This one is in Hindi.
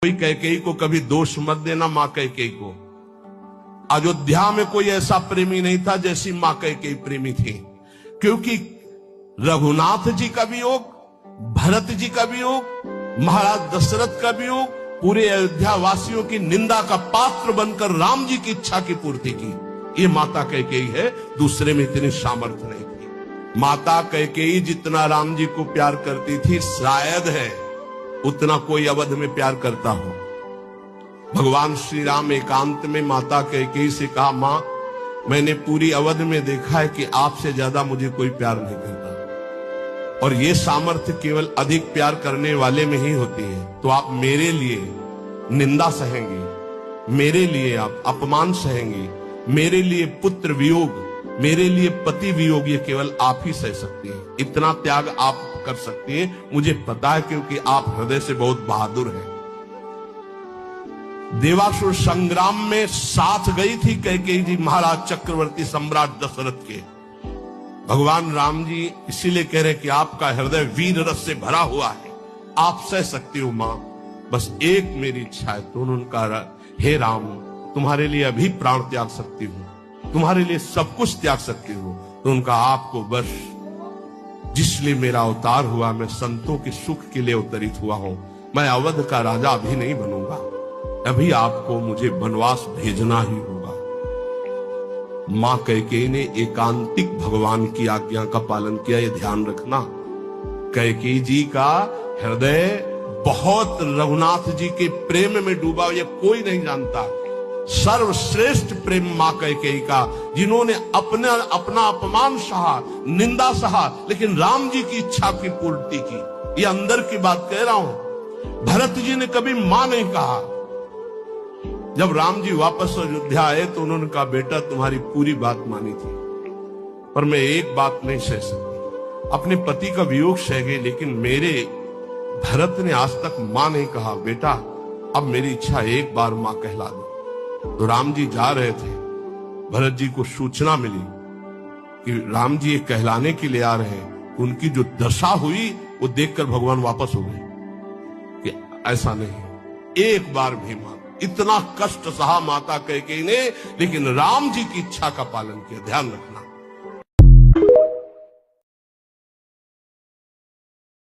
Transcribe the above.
कोई कैकेयी को कभी दोष मत देना। मां कैकेयी को अयोध्या में कोई ऐसा प्रेमी नहीं था जैसी मां कैकेयी प्रेमी थी, क्योंकि रघुनाथ जी का वियोग, भरत जी का वियोग, महाराज दशरथ का वियोग, पूरे अयोध्या वासियों की निंदा का पात्र बनकर राम जी की इच्छा की पूर्ति की। ये माता कैकेयी है, दूसरे में इतनी सामर्थ्य नहीं थी। माता कैकेयी जितना राम जी को प्यार करती थी, शायद है उतना कोई अवध में प्यार करता हो। भगवान श्री राम एकांत में माता कैकेयी से कहा, मां, मैंने पूरी अवध में देखा है कि आपसे ज्यादा मुझे कोई प्यार नहीं करता, और ये सामर्थ्य केवल अधिक प्यार करने वाले में ही होती है। तो आप मेरे लिए निंदा सहेंगे, मेरे लिए आप अपमान सहेंगे, मेरे लिए पुत्र वियोग, मेरे लिए पति वियोग, ये केवल आप ही सह सकती हैं। इतना त्याग आप कर सकती हैं, मुझे पता है, क्योंकि आप हृदय से बहुत बहादुर हैं। देवासुर संग्राम में साथ गई थी कैकेयी जी महाराज चक्रवर्ती सम्राट दशरथ के। भगवान राम जी इसीलिए कह रहे हैं कि आपका हृदय वीर रस से भरा हुआ है, आप सह सकती हो मां, बस एक मेरी इच्छा है। तो उन्होंने कहा, हे राम, तुम्हारे लिए अभी प्राण त्याग सकती हूं, तुम्हारे लिए सब कुछ त्याग सकती हूं। तो उनका आपको बस जिसलिए मेरा अवतार हुआ, मैं संतों के सुख के लिए अवतरित हुआ हूं, मैं अवध का राजा अभी नहीं बनूंगा, अभी आपको मुझे वनवास भेजना ही होगा। मां कैकेयी ने एकांतिक भगवान की आज्ञा का पालन किया, ये ध्यान रखना। कैकेयी जी का हृदय बहुत रघुनाथ जी के प्रेम में डूबा, ये कोई नहीं जानता। सर्वश्रेष्ठ प्रेम मां कैकेयी का, जिन्होंने अपना अपमान सहा, निंदा सहा, लेकिन राम जी की इच्छा की पूर्ति की। ये अंदर की बात कह रहा हूं। भरत जी ने कभी मां नहीं कहा। जब राम जी वापस अयोध्या आए तो उन्होंने कहा, बेटा, तुम्हारी पूरी बात मानी थी, पर मैं एक बात नहीं सह सकती। अपने पति का वियोग सह गए, लेकिन मेरे भरत ने आज तक मां नहीं कहा। बेटा, अब मेरी इच्छा एक बार मां कहला दो। तो राम जी जा रहे थे, भरत जी को सूचना मिली कि राम जी एक कहलाने के लिए आ रहे हैं। उनकी जो दशा हुई वो देखकर भगवान वापस हो गए कि ऐसा नहीं, एक बार भी मां। इतना कष्ट सहा माता कैकेयी ने, लेकिन राम जी की इच्छा का पालन किया। ध्यान रखना।